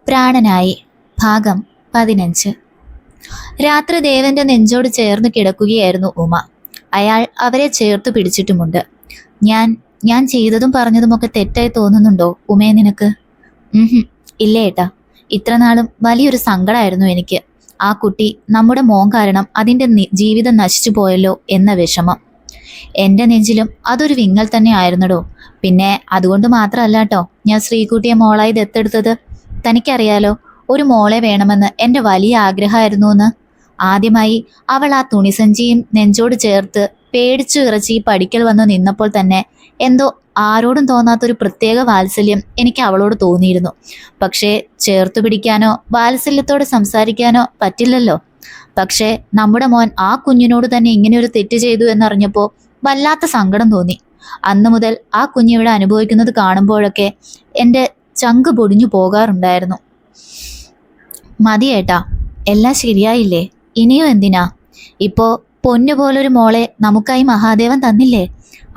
പ്രാണനായി. ഭാഗം 15. രാത്രി ദേവന്റെ നെഞ്ചോട് ചേർന്ന് കിടക്കുകയായിരുന്നു ഉമ. അയാൾ അവരെ ചേർത്തു പിടിച്ചിട്ടുമുണ്ട്. ഞാൻ ചെയ്തതും പറഞ്ഞതുമൊക്കെ തെറ്റായി തോന്നുന്നുണ്ടോ ഉമേ നിനക്ക്? ഇല്ല ഏട്ടാ, ഇത്രനാളും വലിയൊരു സങ്കടമായിരുന്നു എനിക്ക്. ആ കുട്ടി നമ്മുടെ മോൻ കാരണം അതിൻ്റെ ജീവിതം നശിച്ചു പോയല്ലോ എന്ന വിഷമം. എൻ്റെ നെഞ്ചിലും അതൊരു വിങ്ങൽ തന്നെ ആയിരുന്നടോ. പിന്നെ അതുകൊണ്ട് മാത്രമല്ല കേട്ടോ ഞാൻ ശ്രീകുട്ടിയെ മോളായി ദത്തെടുത്തത്. തനിക്കറിയാലോ, ഒരു മോളെ വേണമെന്ന് എൻ്റെ വലിയ ആഗ്രഹമായിരുന്നു എന്ന്. ആദ്യമായി അവൾ ആ തുണിസഞ്ചിയും നെഞ്ചോട് ചേർത്ത് പേടിച്ചു വിറച്ച് പഠിക്കൽ വന്ന് നിന്നപ്പോൾ തന്നെ എന്തോ ആരോടും തോന്നാത്തൊരു പ്രത്യേക വാത്സല്യം എനിക്ക് അവളോട് തോന്നിയിരുന്നു. പക്ഷേ ചേർത്തു പിടിക്കാനോ വാത്സല്യത്തോടെ സംസാരിക്കാനോ പറ്റില്ലല്ലോ. പക്ഷേ നമ്മുടെ മോൻ ആ കുഞ്ഞിനോട് തന്നെ ഇങ്ങനെ ഒരു തെറ്റ് ചെയ്തു എന്നറിഞ്ഞപ്പോൾ വല്ലാത്ത സങ്കടം തോന്നി. അന്നു മുതൽ ആ കുഞ്ഞിവിടെ അനുഭവിക്കുന്നത് കാണുമ്പോഴൊക്കെ എൻ്റെ ചങ്ക് പൊടിഞ്ഞു പോകാറുണ്ടായിരുന്നു. മതിയേട്ടാ, എല്ലാം ശരിയായില്ലേ? ഇനിയും എന്തിനാ? ഇപ്പോ പൊന്നുപോലൊരു മോളെ നമുക്കായി മഹാദേവൻ തന്നില്ലേ?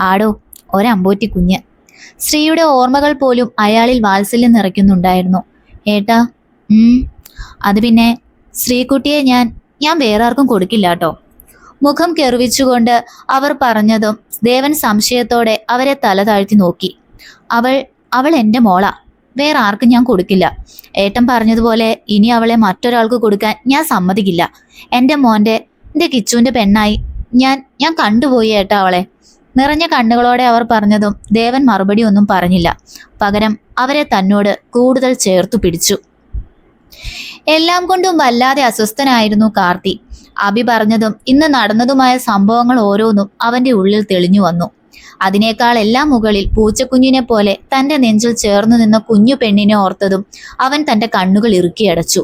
ആടോ, ഒരമ്പോറ്റി കുഞ്ഞ്. ശ്രീയുടെ ഓർമ്മകൾ പോലും അയാളിൽ വാത്സല്യം നിറയ്ക്കുന്നുണ്ടായിരുന്നു. ഏട്ടാ, അത് പിന്നെ ശ്രീകുട്ടിയെ ഞാൻ വേറെ ആർക്കും കൊടുക്കില്ല കേട്ടോ. മുഖം കെറുവിച്ചുകൊണ്ട് അവർ പറഞ്ഞതും ദേവൻ സംശയത്തോടെ അവരെ തല താഴ്ത്തി നോക്കി. അവൾ എൻ്റെ മോളാ, വേറെ ആർക്കും ഞാൻ കൊടുക്കില്ല. ഏട്ടൻ പറഞ്ഞതുപോലെ ഇനി അവളെ മറ്റൊരാൾക്ക് കൊടുക്കാൻ ഞാൻ സമ്മതിക്കില്ല. എൻ്റെ കിച്ചുവിൻ്റെ പെണ്ണായി ഞാൻ കണ്ടുപോയി ഏട്ടാ അവളെ. നിറഞ്ഞ കണ്ണുകളോടെ അവർ പറഞ്ഞതും ദേവൻ മറുപടി ഒന്നും പറഞ്ഞില്ല. പകരം അവരെ തന്നോട് കൂടുതൽ ചേർത്തു പിടിച്ചു. എല്ലാം കൊണ്ടും വല്ലാതെ അസ്വസ്ഥനായിരുന്നു കാർത്തി. അഭി പറഞ്ഞതും ഇന്ന് നടന്നതുമായ സംഭവങ്ങൾ ഓരോന്നും അവന്റെ ഉള്ളിൽ തെളിഞ്ഞു വന്നു. അതിനേക്കാൾ എല്ലാം മുകളിൽ പൂച്ചക്കുഞ്ഞിനെ പോലെ തന്റെ നെഞ്ചിൽ ചേർന്നു നിന്ന കുഞ്ഞു പെണ്ണിനെ ഓർത്തതും അവൻ തന്റെ കണ്ണുകൾ ഇറുക്കിയടച്ചു.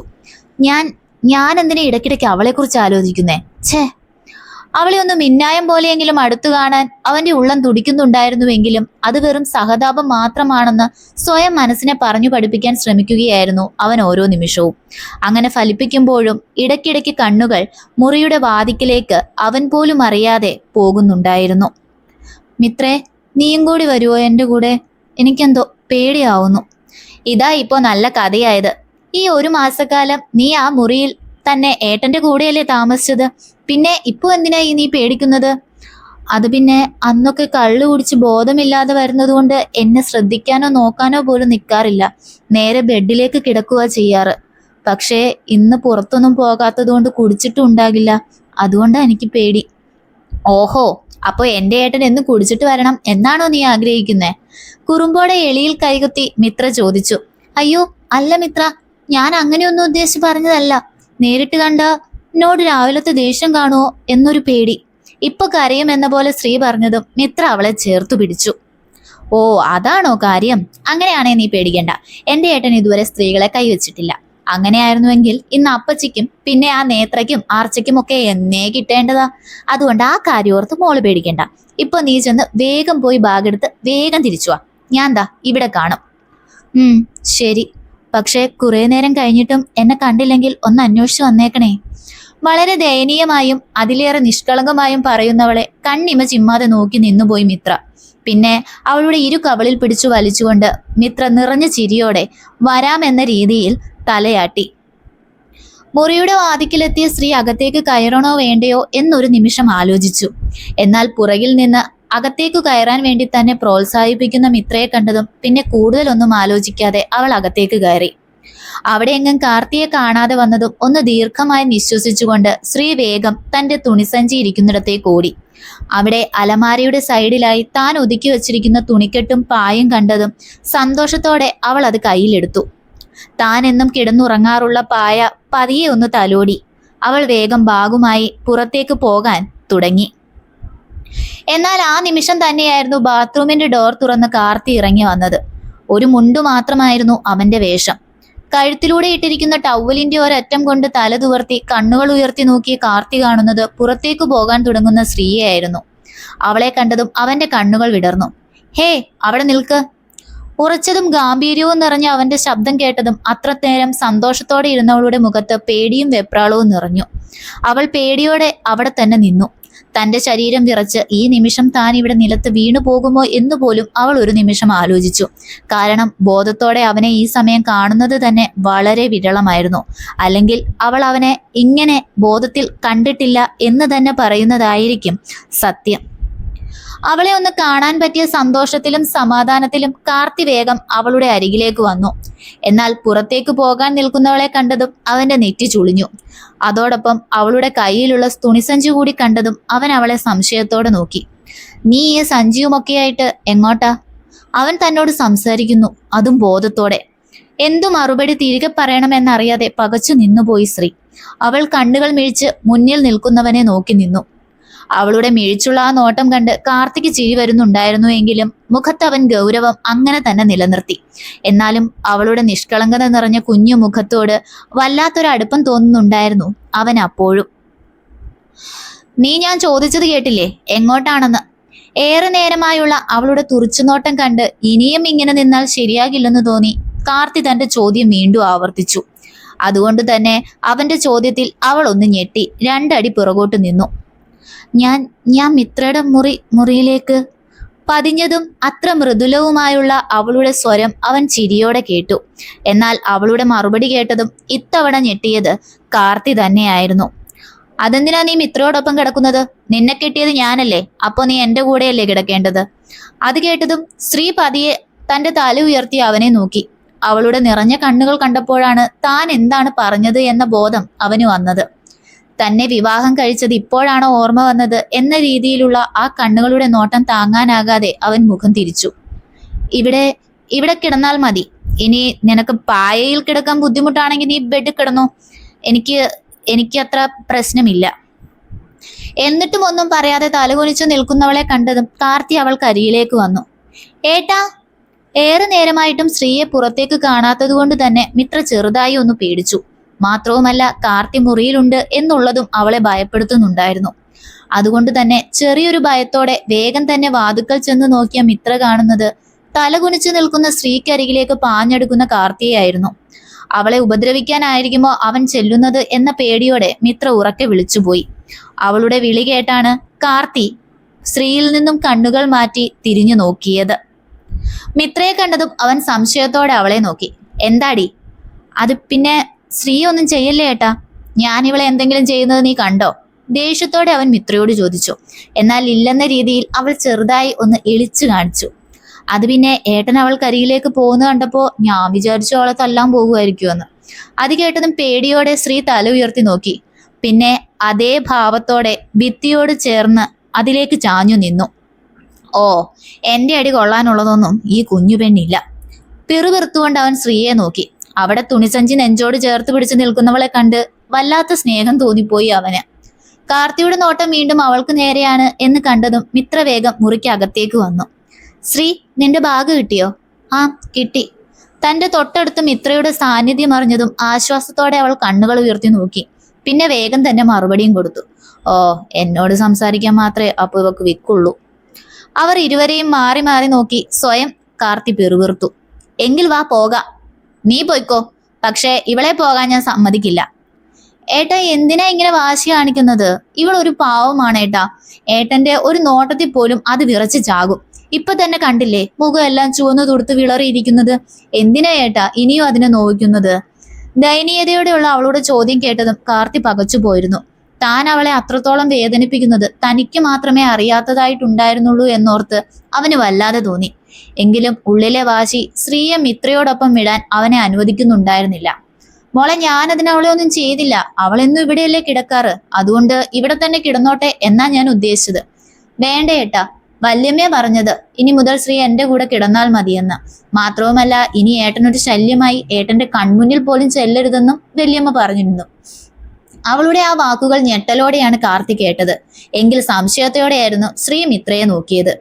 ഞാൻ എന്തിനാ ഇടയ്ക്കിടയ്ക്ക് അവളെക്കുറിച്ച് ആലോചിക്കുന്നേ? അവളെ ഒന്ന് മിന്നായം പോലെയെങ്കിലും അടുത്തു കാണാൻ അവന്റെ ഉള്ളം തുടിക്കുന്നുണ്ടായിരുന്നുവെങ്കിലും അത് വെറും സഹതാപം മാത്രമാണെന്ന് സ്വയം മനസ്സിനെ പറഞ്ഞു പഠിപ്പിക്കാൻ ശ്രമിക്കുകയായിരുന്നു അവൻ ഓരോ നിമിഷവും. അങ്ങനെ ഫലിപ്പിക്കുമ്പോഴും ഇടയ്ക്കിടയ്ക്ക് കണ്ണുകൾ മുറിയുടെ വാതിക്കലേക്ക് അവൻ പോലും അറിയാതെ പോകുന്നുണ്ടായിരുന്നു. മിത്രേ, നീയും കൂടി വരുവോ എൻ്റെ കൂടെ? എനിക്കെന്തോ പേടിയാവുന്നു. ഇതാ ഇപ്പോ നല്ല കഥയായത്. ഈ ഒരു മാസക്കാലം നീ ആ മുറിയിൽ തന്നെ ഏട്ടന്റെ കൂടെയല്ലേ താമസിച്ചത്? പിന്നെ ഇപ്പൊ എന്തിനാ നീ പേടിക്കുന്നത്? അത് പിന്നെ അന്നൊക്കെ കള്ളു കുടിച്ച് ബോധമില്ലാതെ വരുന്നത് കൊണ്ട് എന്നെ ശ്രദ്ധിക്കാനോ നോക്കാനോ പോലും നിൽക്കാറില്ല. നേരെ ബെഡിലേക്ക് കിടക്കുക ചെയ്യാറ്. പക്ഷേ ഇന്ന് പുറത്തൊന്നും പോകാത്തത് കൊണ്ട് കുടിച്ചിട്ടും ഉണ്ടാകില്ല. അതുകൊണ്ടാ എനിക്ക് പേടി. ഓഹോ, അപ്പൊ എന്റെ ഏട്ടൻ എന്ന് കുടിച്ചിട്ട് വരണം എന്നാണോ നീ ആഗ്രഹിക്കുന്നേ? കുറുമ്പോടെ എളിയിൽ കൈകുത്തി മിത്ര ചോദിച്ചു. അയ്യോ അല്ല മിത്ര, ഞാൻ അങ്ങനെയൊന്നും ഉദ്ദേശിച്ച് പറഞ്ഞതല്ല. നേരിട്ട് കണ്ട എന്നോട് രാവിലത്തെ ദേഷ്യം കാണുമോ എന്നൊരു പേടി. ഇപ്പൊ കരയും എന്ന പോലെ ശ്രീ പറഞ്ഞതും മിത്ര അവളെ ചേർത്തു പിടിച്ചു. ഓ, അതാണോ കാര്യം? അങ്ങനെയാണേ നീ പേടിക്കണ്ട. എന്റെ ഏട്ടൻ ഇതുവരെ സ്ത്രീകളെ കൈവച്ചിട്ടില്ല. അങ്ങനെയായിരുന്നുവെങ്കിൽ ഇന്ന് അപ്പച്ചിക്കും പിന്നെ ആ നേത്രയ്ക്കും ആർച്ചയ്ക്കും ഒക്കെ എന്നേ കിട്ടേണ്ടതാ. അതുകൊണ്ട് ആ കാര്യോർത്ത് മോള് പേടിക്കണ്ട. ഇപ്പൊ നീ ചെന്ന് വേഗം പോയി ബാഗെടുത്ത് വേഗം തിരിച്ചു വാ. ഞാൻ ദാ ഇവിടെ കാണും. ശരി. പക്ഷേ കുറെ നേരം കഴിഞ്ഞിട്ടും എന്നെ കണ്ടില്ലെങ്കിൽ ഒന്ന് അന്വേഷിച്ചു വന്നേക്കണേ. വളരെ ദയനീയമായും അതിലേറെ നിഷ്കളങ്കമായും പറയുന്നവളെ കണ്ണിമ ചിമ്മാതെ നോക്കി നിന്നുപോയി മിത്ര. പിന്നെ അവളുടെ ഇരു കവളിൽ പിടിച്ചു വലിച്ചുകൊണ്ട് മിത്ര നിറഞ്ഞ ചിരിയോടെ വരാമെന്ന രീതിയിൽ തലയാട്ടി. മുറിയുടെ വാതിക്കലെത്തിയ സ്ത്രീ അകത്തേക്ക് കയറണോ വേണ്ടയോ എന്നൊരു നിമിഷം ആലോചിച്ചു. എന്നാൽ പുറകിൽ നിന്ന് അകത്തേക്ക് കയറാൻ വേണ്ടി തന്നെ പ്രോത്സാഹിപ്പിക്കുന്ന മിത്രയെ കണ്ടതും പിന്നെ കൂടുതലൊന്നും ആലോചിക്കാതെ അവൾ അകത്തേക്ക് കയറി. അവിടെ എങ്ങും കാർത്തിയെ കാണാതെ വന്നതും ഒന്ന് ദീർഘമായി നിശ്വസിച്ചുകൊണ്ട് ശ്രീ വേഗം തന്റെ തുണിസഞ്ചി ഇരിക്കുന്നിടത്തേക്ക് ഓടി. അവിടെ അലമാരയുടെ സൈഡിലായി താൻ ഒതുക്കി വച്ചിരിക്കുന്ന തുണിക്കെട്ടും പായും കണ്ടതും സന്തോഷത്തോടെ അവൾ അത് കയ്യിലെടുത്തു. താൻ എന്നും കിടന്നുറങ്ങാറുള്ള പായ പതിയെ ഒന്ന് തലോടി. അവൾ വേഗം ബാഗുമായി പുറത്തേക്ക് പോകാൻ തുടങ്ങി. എന്നാൽ ആ നിമിഷം തന്നെയായിരുന്നു ബാത്റൂമിന്റെ ഡോർ തുറന്ന് കാർത്തി ഇറങ്ങി വന്നത്. ഒരു മുണ്ടു മാത്രമായിരുന്നു അവന്റെ വേഷം. കഴുത്തിലൂടെ ഇട്ടിരിക്കുന്ന ടവലിന്റെ ഒരറ്റം കൊണ്ട് തല തുവർത്തി കണ്ണുകൾ ഉയർത്തി നോക്കിയ കാർത്തി കാണുന്നത് പുറത്തേക്ക് പോകാൻ തുടങ്ങുന്ന സ്ത്രീയായിരുന്നു. അവളെ കണ്ടതും അവന്റെ കണ്ണുകൾ വിടർന്നു. ഹേ, അവിടെ നിൽക്ക്. ഉറച്ചതും ഗാംഭീര്യവും നിറഞ്ഞ അവന്റെ ശബ്ദം കേട്ടതും അത്രനേരം സന്തോഷത്തോടെ ഇരുന്നവളുടെ മുഖത്ത് പേടിയും വെപ്രാളവും നിറഞ്ഞു. അവൾ പേടിയോടെ അവിടെ തന്നെ നിന്നു. തന്റെ ശരീരം വിറച്ച് ഈ നിമിഷം താൻ ഇവിടെ നിലത്ത് വീണു പോകുമോ എന്ന് പോലും അവൾ ഒരു നിമിഷം ആലോചിച്ചു. കാരണം ബോധത്തോടെ അവനെ ഈ സമയം കാണുന്നത് തന്നെ വളരെ വിരളമായിരുന്നു. അല്ലെങ്കിൽ അവൾ അവനെ ഇങ്ങനെ ബോധത്തിൽ കണ്ടിട്ടില്ല എന്ന് തന്നെ പറയുന്നതായിരിക്കും സത്യം. അവളെ ഒന്ന് കാണാൻ പറ്റിയ സന്തോഷത്തിലും സമാധാനത്തിലും കാർത്തി വേഗം അവളുടെ അരികിലേക്ക് വന്നു. എന്നാൽ പുറത്തേക്ക് പോകാൻ നിൽക്കുന്നവളെ കണ്ടതും അവന്റെ നെറ്റി ചുളിഞ്ഞു. അതോടൊപ്പം അവളുടെ കയ്യിലുള്ള തുണിസഞ്ചി കൂടി കണ്ടതും അവൻ അവളെ സംശയത്തോടെ നോക്കി. നീ ഈ സഞ്ചിയുമൊക്കെയായിട്ട് എങ്ങോട്ടാ? അവൻ തന്നോട് സംസാരിക്കുന്നു, അതും ബോധത്തോടെ. എന്തു മറുപടി തിരികെ പറയണമെന്നറിയാതെ പകച്ചു നിന്നുപോയി ശ്രീ. അവൾ കണ്ണുകൾ മിഴിച്ച് മുന്നിൽ നിൽക്കുന്നവനെ നോക്കി നിന്നു. അവളുടെ മിഴിച്ചുള്ള ആ നോട്ടം കണ്ട് കാർത്തിക്ക് ചിരി വരുന്നുണ്ടായിരുന്നു. എങ്കിലും മുഖത്ത് അവൻ ഗൗരവം അങ്ങനെ തന്നെ നിലനിർത്തി. എന്നാലും അവളുടെ നിഷ്കളങ്കത നിറഞ്ഞ കുഞ്ഞു മുഖത്തോട് വല്ലാത്തൊരു അടുപ്പം തോന്നുന്നുണ്ടായിരുന്നു അവൻ അപ്പോഴും. നീ ഞാൻ ചോദിച്ചത് കേട്ടില്ലേ, എങ്ങോട്ടാണെന്ന്? ഏറെ നേരമായുള്ള അവളുടെ തുറിച്ചുനോട്ടം കണ്ട് ഇനിയും ഇങ്ങനെ നിന്നാൽ ശരിയാകില്ലെന്ന് തോന്നി കാർത്തി തന്റെ ചോദ്യം വീണ്ടും ആവർത്തിച്ചു. അതുകൊണ്ട് തന്നെ അവന്റെ ചോദ്യത്തിൽ അവൾ ഒന്ന് ഞെട്ടി 2 അടി പുറകോട്ട് നിന്നു. ഞാൻ മിത്രയുടെ മുറിയിലേക്ക്. പതിഞ്ഞതും അത്ര മൃദുലവുമായുള്ള അവളുടെ സ്വരം അവൻ ചിരിയോടെ കേട്ടു. എന്നാൽ അവളുടെ മറുപടി കേട്ടതും ഇത്തവണ ഞെട്ടിയത് കാർത്തി തന്നെയായിരുന്നു. അതെന്തിനാ നീ മിത്രയോടൊപ്പം കിടക്കുന്നത്? നിന്നെ കെട്ടിയത് ഞാനല്ലേ, അപ്പോ നീ എന്റെ കൂടെയല്ലേ കിടക്കേണ്ടത്? അത് കേട്ടതും ശ്രീ പതിയെ തന്റെ തല ഉയർത്തി അവനെ നോക്കി. അവളുടെ നിറഞ്ഞ കണ്ണുകൾ കണ്ടപ്പോഴാണ് താൻ എന്താണ് പറഞ്ഞത് എന്ന ബോധം അവന് വന്നത്. തന്നെ വിവാഹം കഴിച്ചത് ഇപ്പോഴാണോ ഓർമ്മ വന്നത് എന്ന രീതിയിലുള്ള ആ കണ്ണുകളുടെ നോട്ടം താങ്ങാനാകാതെ അവൻ മുഖം തിരിച്ചു. ഇവിടെ കിടന്നാൽ മതി. ഇനി നിനക്ക് പായയിൽ കിടക്കാൻ ബുദ്ധിമുട്ടാണെങ്കിൽ നീ ബെഡിൽ കിടന്നോ. എനിക്ക് അത്ര പ്രശ്നമില്ല. എന്നിട്ടും ഒന്നും പറയാതെ തലകുനിച്ചു നിൽക്കുന്നവളെ കണ്ടതും കാർത്തി അവൾക്ക് അരികിലേക്ക് വന്നു. ഏട്ടാ. ഏറെ നേരമായിട്ടും സ്ത്രീയെ പുറത്തേക്ക് കാണാത്തത് കൊണ്ട് തന്നെ മിത്ര ചെറുതായി ഒന്ന് പേടിച്ചു. മാത്രവുമല്ല കാർത്തി മുറിയിലുണ്ട് എന്നുള്ളതും അവളെ ഭയപ്പെടുത്തുന്നുണ്ടായിരുന്നു. അതുകൊണ്ട് തന്നെ ചെറിയൊരു ഭയത്തോടെ വേഗം തന്നെ വാതുക്കൽ ചെന്ന് നോക്കിയ മിത്ര കാണുന്നത് തലകുനിച്ചു നിൽക്കുന്ന സ്ത്രീക്കരികിലേക്ക് പാഞ്ഞെടുക്കുന്ന കാർത്തിയായിരുന്നു. അവളെ ഉപദ്രവിക്കാനായിരിക്കുമോ അവൻ ചെല്ലുന്നത് എന്ന പേടിയോടെ മിത്ര ഉറക്കെ വിളിച്ചുപോയി. അവളുടെ വിളി കേട്ടാണ് കാർത്തി സ്ത്രീയിൽ നിന്നും കണ്ണുകൾ മാറ്റി തിരിഞ്ഞു നോക്കിയത്. മിത്രയെ കണ്ടതും അവൻ സംശയത്തോടെ അവളെ നോക്കി. എന്താടി? അത് പിന്നെ ശ്രീ ഒന്നും ചെയ്യല്ലേ ഏട്ടാ. ഞാൻ ഇവളെ എന്തെങ്കിലും ചെയ്യുന്നത് നീ കണ്ടോ? ദേഷ്യത്തോടെ അവൻ മിത്രയോട് ചോദിച്ചു. എന്നാൽ ഇല്ലെന്ന രീതിയിൽ അവൾ ചെറുതായി ഒന്ന് ഇളിച്ചു കാണിച്ചു. അത് പിന്നെ ഏട്ടൻ അവൾക്കരികിലേക്ക് പോകുന്ന കണ്ടപ്പോ ഞാൻ വിചാരിച്ചു അവളെ തല്ലാൻ പോകുമായിരിക്കുമെന്ന്. അത് കേട്ടതും പേടിയോടെ ശ്രീ തല ഉയർത്തി നോക്കി. പിന്നെ അതേ ഭാവത്തോടെ ഭിത്തിയോട് ചേർന്ന് അതിലേക്ക് ചാഞ്ഞു നിന്നു. ഓ, എന്റെ അടി കൊള്ളാനുള്ളതൊന്നും ഈ കുഞ്ഞു പെണ്ണില്ല. പിറുപിറുത്തുകൊണ്ട് അവൻ സ്ത്രീയെ നോക്കി. അവിടെ തുണിസഞ്ചി നെഞ്ചോട് ചേർത്ത് പിടിച്ചു നിൽക്കുന്നവളെ കണ്ട് വല്ലാത്ത സ്നേഹം തോന്നിപ്പോയി അവന്. കാർത്തിയുടെ നോട്ടം വീണ്ടും അവൾക്ക് നേരെയാണ് എന്ന് കണ്ടതും മിത്ര വേഗം മുറിക്ക് അകത്തേക്ക് വന്നു. ശ്രീ, നിന്റെ ബാഗ് കിട്ടിയോ? ആ, കിട്ടി. തന്റെ തൊട്ടടുത്ത് മിത്രയുടെ സാന്നിധ്യം അറിഞ്ഞതും ആശ്വാസത്തോടെ അവൾ കണ്ണുകൾ ഉയർത്തി നോക്കി. പിന്നെ വേഗം തന്നെ മറുപടിയും കൊടുത്തു. ഓ, എന്നോട് സംസാരിക്കാൻ മാത്രമേ അപ്പൊ ഇവക്ക് വിക്കുള്ളൂ. അവർ ഇരുവരെയും മാറി മാറി നോക്കി സ്വയം കാർത്തി പിറുപിറുത്തു. എങ്കിൽ വാ പോകാം. നീ പോയിക്കോ, പക്ഷേ ഇവളെ പോകാൻ ഞാൻ സമ്മതിക്കില്ല. ഏട്ടാ, എന്തിനാ ഇങ്ങനെ വാശി കാണിക്കുന്നത്? ഇവൾ ഒരു പാവമാണ് ഏട്ടാ. ഏട്ടന്റെ ഒരു നോട്ടത്തിൽ പോലും അത് വിറച്ച് ചാകും. ഇപ്പൊ തന്നെ കണ്ടില്ലേ, മുഖം എല്ലാം ചുവന്നു തുടുത്ത് വിളറിയിരിക്കുന്നത്. എന്തിനാ ഏട്ടാ ഇനിയും അതിനെ നോവിക്കുന്നത്? ദയനീയതയോടെയുള്ള അവളുടെ ചോദ്യം കേട്ടതും കാർത്തി പകച്ചു പോയിരുന്നു. താൻ അവളെ അത്രത്തോളം വേദനിപ്പിക്കുന്നത് തനിക്ക് മാത്രമേ അറിയാത്തതായിട്ടുണ്ടായിരുന്നുള്ളൂ എന്നോർത്ത് അവന് വല്ലാതെ തോന്നി. എങ്കിലും ഉള്ളിലെ വാശി സ്ത്രീയെ മിത്രയോടൊപ്പം വിടാൻ അവനെ അനുവദിക്കുന്നുണ്ടായിരുന്നില്ല. മോളെ, ഞാനതിന് അവളെ ഒന്നും ചെയ്തില്ല. അവളെന്നും ഇവിടെയല്ലേ കിടക്കാറ്. അതുകൊണ്ട് ഇവിടെ തന്നെ കിടന്നോട്ടെ എന്നാ ഞാൻ ഉദ്ദേശിച്ചത്. വേണ്ട ഏട്ടാ, വല്യമ്മയെ പറഞ്ഞത് ഇനി മുതൽ ശ്രീ എന്റെ കൂടെ കിടന്നാൽ മതിയെന്ന്. മാത്രവുമല്ല, ഇനി ഏട്ടനൊരു ശല്യമായി ഏട്ടന്റെ കൺമുന്നിൽ പോലും ചെല്ലരുതെന്നും വല്യമ്മ പറഞ്ഞിരുന്നു. അവളുടെ ആ വാക്കുകൾ ഞെട്ടലോടെയാണ് കാർത്തി കേട്ടത്. എങ്കിൽ സംശയത്തോടെയായിരുന്നു ശ്രീ മിത്രയെ നോക്കിയത്.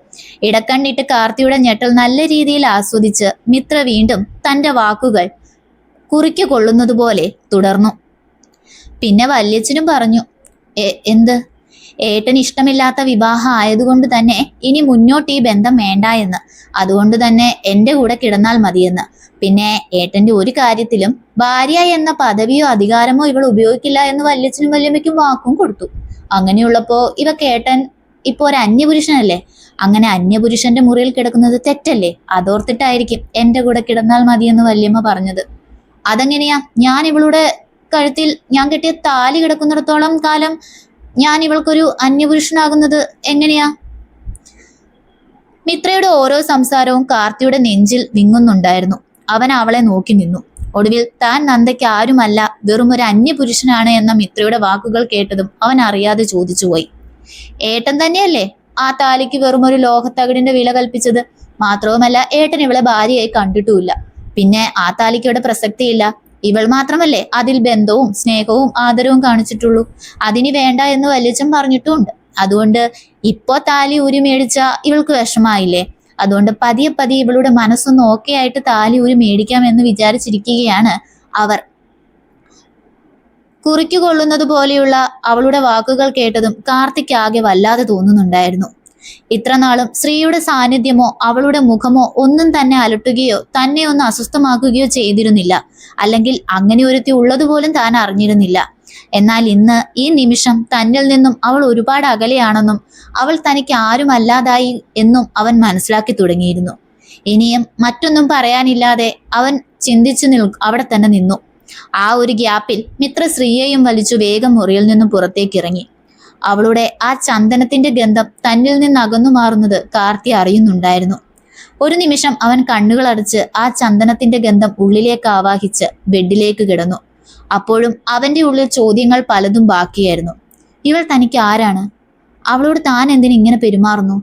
ഇടക്കണ്ണിട്ട് കാർത്തിയുടെ ഞെട്ടൽ നല്ല രീതിയിൽ ആസ്വദിച്ച് മിത്ര വീണ്ടും തന്റെ വാക്കുകൾ കുറിക്കു കൊള്ളുന്നത് പോലെ തുടർന്നു. പിന്നെ വല്യച്ഛനും പറഞ്ഞു. എന്ത്? ഏട്ടന് ഇഷ്ടമില്ലാത്ത വിവാഹം ആയതുകൊണ്ട് തന്നെ ഇനി മുന്നോട്ട് ഈ ബന്ധം വേണ്ട എന്ന്. അതുകൊണ്ട് തന്നെ എന്റെ കൂടെ കിടന്നാൽ മതിയെന്ന്. പിന്നെ ഏട്ടന്റെ ഒരു കാര്യത്തിലും ഭാര്യ എന്ന പദവിയോ അധികാരമോ ഇവൾ ഉപയോഗിക്കില്ല എന്ന് വല്യച്ഛനും വല്യമ്മയ്ക്കും വാക്കും കൊടുത്തു. അങ്ങനെയുള്ളപ്പോ ഇവ കേട്ടൻ ഇപ്പൊ ഒരു അന്യപുരുഷനല്ലേ. അങ്ങനെ അന്യപുരുഷന്റെ മുറിയിൽ കിടക്കുന്നത് തെറ്റല്ലേ? അതോർത്തിട്ടായിരിക്കും എന്റെ കൂടെ കിടന്നാൽ മതിയെന്ന് വല്യമ്മ പറഞ്ഞത്. അതെങ്ങനെയാ? ഞാൻ ഇവളുടെ കഴുത്തിൽ ഞാൻ കെട്ടിയ താലി കിടക്കുന്നിടത്തോളം കാലം ഞാൻ ഇവൾക്കൊരു അന്യപുരുഷനാകുന്നത് എങ്ങനെയാ? മിത്രയുടെ ഓരോ സംസാരവും കാർത്തിയുടെ നെഞ്ചിൽ വിങ്ങുന്നുണ്ടായിരുന്നു. അവൻ അവളെ നോക്കി നിന്നു. ഒടുവിൽ താൻ നന്ദയ്ക്ക് ആരുമല്ല, വെറും ഒരു അന്യപുരുഷനാണ് എന്ന മിത്രയുടെ വാക്കുകൾ കേട്ടതും അവൻ അറിയാതെ ചോദിച്ചുപോയി. ഏട്ടൻ തന്നെയല്ലേ ആ താലിക്ക് വെറും ഒരു ലോഹത്തകിടിന്റെ വില കൽപ്പിച്ചത്? മാത്രവുമല്ല ഏട്ടൻ ഇവളെ ഭാര്യയായി കണ്ടിട്ടുമില്ല. പിന്നെ ആ താലിക്ക് ഇവിടെ പ്രസക്തിയില്ല. ഇവൾ മാത്രമല്ലേ അതിൽ ബന്ധവും സ്നേഹവും ആദരവും കാണിച്ചിട്ടുള്ളൂ. അതിന് വേണ്ട എന്ന് വല്യച്ഛൻ പറഞ്ഞിട്ടുമുണ്ട്. അതുകൊണ്ട് ഇപ്പോ താലി ഊരി മേടിച്ച ഇവൾക്ക് വിഷമായില്ലേ? അതുകൊണ്ട് പതിയെ പതിയെ ഇവളുടെ മനസ്സൊന്ന് ഓക്കെ ആയിട്ട് താലി ഊരി മേടിക്കാമെന്ന് വിചാരിച്ചിരിക്കുകയാണ് അവർ. കുറിക്കുകൊള്ളുന്നത് പോലെയുള്ള അവളുടെ വാക്കുകൾ കേട്ടതും കാർത്തിക് ആകെ വല്ലാതെ തോന്നുന്നുണ്ടായിരുന്നു. ഇത്രനാളും ശ്രീയുടെ സാന്നിധ്യമോ അവളുടെ മുഖമോ ഒന്നും തന്നെ അലട്ടുകയോ തന്നെ ഒന്ന് അസ്വസ്ഥമാക്കുകയോ ചെയ്തിരുന്നില്ല. അല്ലെങ്കിൽ അങ്ങനെ ഒരുത്തി ഉള്ളതുപോലും താൻ അറിഞ്ഞിരുന്നില്ല. എന്നാൽ ഇന്ന് ഈ നിമിഷം തന്നിൽ നിന്നും അവൾ ഒരുപാട് അകലെയാണെന്നും അവൾ തനിക്ക് ആരുമല്ലാതായി എന്നും അവൻ മനസ്സിലാക്കി തുടങ്ങിയിരുന്നു. ഇനിയും മറ്റൊന്നും പറയാനില്ലാതെ അവൻ ചിന്തിച്ചു അവിടെ തന്നെ നിന്നു. ആ ഒരു ഗ്യാപ്പിൽ മിത്ര ശ്രീയെയും വലിച്ചു വേഗം മുറിയിൽ നിന്നും പുറത്തേക്ക് ഇറങ്ങി. അവളുടെ ആ ചന്ദനത്തിന്റെ ഗന്ധം തന്നിൽ നിന്ന് അകന്നു മാറുന്നത് കാർത്തി അറിയുന്നുണ്ടായിരുന്നു. ഒരു നിമിഷം അവൻ കണ്ണുകൾ അടച്ച് ആ ചന്ദനത്തിന്റെ ഗന്ധം ഉള്ളിലേക്ക് ആവാഹിച്ച് ബെഡിലേക്ക് കിടന്നു. അപ്പോഴും അവന്റെ ഉള്ളിൽ ചോദ്യങ്ങൾ പലതും ബാക്കിയായിരുന്നു. ഇവൾ തനിക്ക് ആരാണ്? അവളോട് താൻ എന്തിന് ഇങ്ങനെ പെരുമാറുന്നു?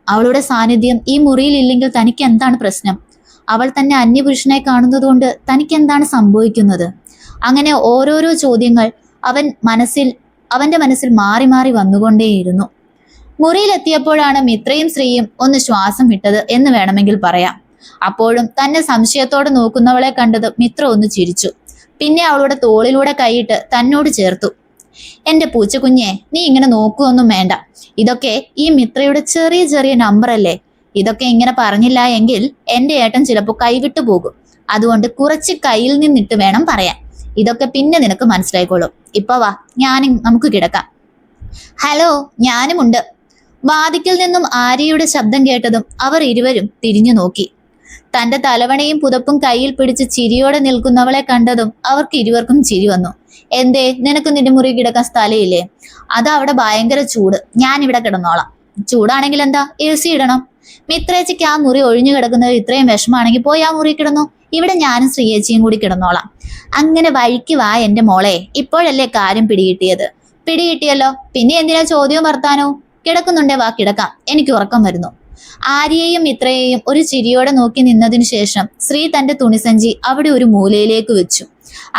അവളുടെ സാന്നിധ്യം ഈ മുറിയിൽ ഇല്ലെങ്കിൽ തനിക്ക് എന്താണ് പ്രശ്നം? അവൾ തന്നെ അന്യപുരുഷനെ കാണുന്നത് കൊണ്ട് തനിക്ക് എന്താണ് സംഭവിക്കുന്നത്? അങ്ങനെ ഓരോരോ ചോദ്യങ്ങൾ അവന്റെ മനസ്സിൽ മാറി മാറി വന്നുകൊണ്ടേയിരുന്നു. മുറിയിലെത്തിയപ്പോഴാണ് മിത്രയും ശ്രീയും ഒന്ന് ശ്വാസം വിട്ടത് എന്ന് വേണമെങ്കിൽ പറയാം. അപ്പോഴും തന്നെ സംശയത്തോടെ നോക്കുന്നവളെ കണ്ടത് മിത്ര ഒന്ന് ചിരിച്ചു. പിന്നെ അവളുടെ തോളിലൂടെ കൈയിട്ട് തന്നോട് ചേർത്തു. എന്റെ പൂച്ചക്കുഞ്ഞെ, നീ ഇങ്ങനെ നോക്കുകയൊന്നും വേണ്ട. ഇതൊക്കെ ഈ മിത്രയുടെ ചെറിയ ചെറിയ നമ്പർ അല്ലേ. ഇതൊക്കെ ഇങ്ങനെ പറഞ്ഞില്ല എങ്കിൽ എന്റെ ഏട്ടൻ ചിലപ്പോൾ കൈവിട്ടു പോകും. അതുകൊണ്ട് കയ്യിൽ നിന്നിട്ട് വേണം പറയാൻ. ഇതൊക്കെ പിന്നെ നിനക്ക് മനസ്സിലായിക്കോളും. ഇപ്പൊ വാ, നമുക്ക് കിടക്കാം. ഹലോ, ഞാനുമുണ്ട്. വാതിക്കൽ നിന്നും ആര്യയുടെ ശബ്ദം കേട്ടതും അവർ ഇരുവരും തിരിഞ്ഞു നോക്കി. തന്റെ തലവണയും പുതപ്പും കയ്യിൽ പിടിച്ച് ചിരിയോടെ നിൽക്കുന്നവളെ കണ്ടതും അവർക്ക് ഇരുവർക്കും ചിരി വന്നു. എന്തേ, നിനക്ക് നിന്റെ മുറി കിടക്കാൻ സ്ഥലമില്ലേ? അത് അവിടെ ഭയങ്കര ചൂട്, ഞാനിവിടെ കിടന്നോളാം. ചൂടാണെങ്കിൽ എന്താ, AC ഇടണം. മിത്രേച്ചിക്ക് ആ മുറി ഒഴിഞ്ഞു കിടക്കുന്നത് ഇത്രയും വിഷമാണെങ്കിൽ പോയി ആ മുറി കിടന്നു. ഇവിടെ ഞാനും ശ്രീയേച്ചിയും കൂടി കിടന്നോളാം. അങ്ങനെ വഴിക്ക് വാ എന്റെ മോളെ. ഇപ്പോഴല്ലേ കാര്യം പിടികിട്ടിയത്? പിടികിട്ടിയല്ലോ, പിന്നെ എന്തിനാ ചോദ്യവും വർത്താനവും? കിടക്കുന്നുണ്ടേ വാ, കിടക്കാം. എനിക്ക് ഉറക്കം വരുന്നു. ആര്യയെയും മിത്രയെയും ഒരു ചിരിയോടെ നോക്കി നിന്നതിനു ശേഷം ശ്രീ തന്റെ തുണിസഞ്ചി അവിടെ ഒരു മൂലയിലേക്ക് വെച്ചു.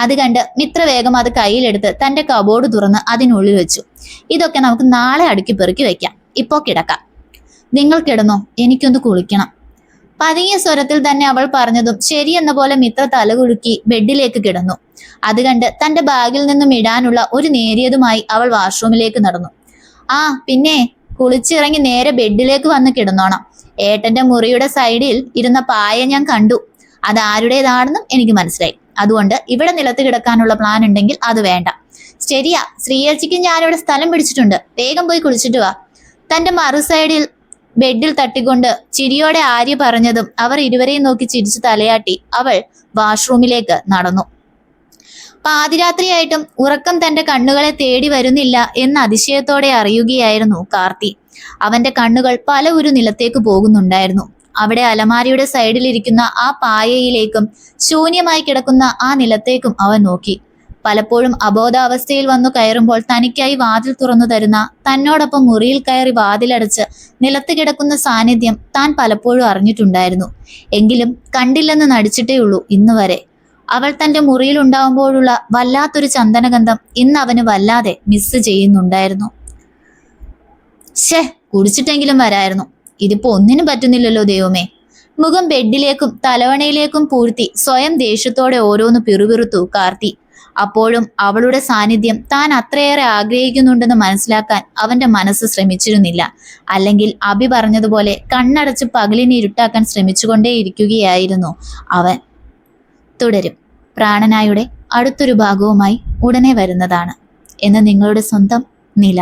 അത് കണ്ട് മിത്ര വേഗം അത് കയ്യിലെടുത്ത് തന്റെ കബോർഡ് തുറന്ന് അതിനുള്ളിൽ വെച്ചു. ഇതൊക്കെ നമുക്ക് നാളെ അടുക്കി പെറുക്കി വെക്കാം. ഇപ്പോ കിടക്കാം. നിങ്ങൾ കിടന്നോ, എനിക്കൊന്ന് കുളിക്കണം. പതിയ സ്വരത്തിൽ തന്നെ അവൾ പറഞ്ഞതും ശരിയെന്ന പോലെ മിത്ര തലകുലുക്കി ബെഡിലേക്ക് കിടന്നു. അത് കണ്ട് തന്റെ ബാഗിൽ നിന്നും ഇടാനുള്ള ഒരു നേരിയതുമായി അവൾ വാഷ്റൂമിലേക്ക് നടന്നു. ആ പിന്നെ, കുളിച്ചിറങ്ങി നേരെ ബെഡിലേക്ക് വന്ന് കിടന്നോണം. ഏട്ടന്റെ മുറിയുടെ സൈഡിൽ ഇരുന്ന പായ ഞാൻ കണ്ടു. അത് ആരുടേതാണെന്നും എനിക്ക് മനസ്സിലായി. അതുകൊണ്ട് ഇവിടെ നിലത്ത് കിടക്കാനുള്ള പ്ലാൻ ഉണ്ടെങ്കിൽ അത് വേണ്ട. ശരിയാ, ശ്രീയേച്ചിക്കും ഞാനിവിടെ സ്ഥലം പിടിച്ചിട്ടുണ്ട്. വേഗം പോയി കുളിച്ചിട്ട് വാ. തന്റെ മറു സൈഡിൽ ബെഡിൽ തട്ടിക്കൊണ്ട് ചിരിയോടെ ആര്യ പറഞ്ഞതും അവർ ഇരുവരെയും നോക്കി ചിരിച്ചു തലയാട്ടി അവൾ വാഷ്റൂമിലേക്ക് നടന്നു. പാതിരാത്രിയായിട്ടും ഉറക്കം തന്റെ കണ്ണുകളെ തേടി വരുന്നില്ല എന്ന അതിശയത്തോടെ അറിയുകയായിരുന്നു കാർത്തി. അവന്റെ കണ്ണുകൾ പല ഒരു നിലത്തേക്ക് പോകുന്നുണ്ടായിരുന്നു. അവിടെ അലമാരിയുടെ സൈഡിലിരിക്കുന്ന ആ പായയിലേക്കും ശൂന്യമായി കിടക്കുന്ന ആ നിലത്തേക്കും അവൻ നോക്കി. പലപ്പോഴും അബോധാവസ്ഥയിൽ വന്നു കയറുമ്പോൾ തനിക്കായി വാതിൽ തുറന്നു തരുന്ന, തന്നോടൊപ്പം മുറിയിൽ കയറി വാതിലടച്ച് നിലത്ത് കിടക്കുന്ന സാന്നിധ്യം താൻ പലപ്പോഴും അറിഞ്ഞിട്ടുണ്ടായിരുന്നു. എങ്കിലും കണ്ടില്ലെന്ന് നടിച്ചിട്ടേ ഉള്ളൂ ഇന്ന് വരെ. അവൾ തന്റെ മുറിയിൽ ഉണ്ടാവുമ്പോഴുള്ള വല്ലാത്തൊരു ചന്ദനഗന്ധം ഇന്ന് അവന് വല്ലാതെ മിസ് ചെയ്യുന്നുണ്ടായിരുന്നു. കുടിച്ചിട്ടെങ്കിലും വരായിരുന്നു. ഇതിപ്പോ ഒന്നിനും പറ്റുന്നില്ലല്ലോ ദൈവമേ. മുഖം ബെഡിലേക്കും തലവണയിലേക്കും പൂഴ്ത്തി സ്വയം ദേഷ്യത്തോടെ ഓരോന്ന് പിറുപിറുത്തു കാർത്തി. അപ്പോഴും അവളുടെ സാന്നിധ്യം താൻ അത്രയേറെ ആഗ്രഹിക്കുന്നുണ്ടെന്ന് മനസ്സിലാക്കാൻ അവന്റെ മനസ്സ് ശ്രമിച്ചിരുന്നില്ല. അല്ലെങ്കിൽ അഭി പറഞ്ഞതുപോലെ കണ്ണടച്ച് പകലിനെ ഇരുട്ടാക്കാൻ ശ്രമിച്ചുകൊണ്ടേയിരിക്കുകയായിരുന്നു അവൻ. തുടരും. പ്രാണനായുടെ അടുത്തൊരു ഭാഗവുമായി ഉടനെ വരുന്നതാണ് എന്ന് നിങ്ങളുടെ സ്വന്തം നില.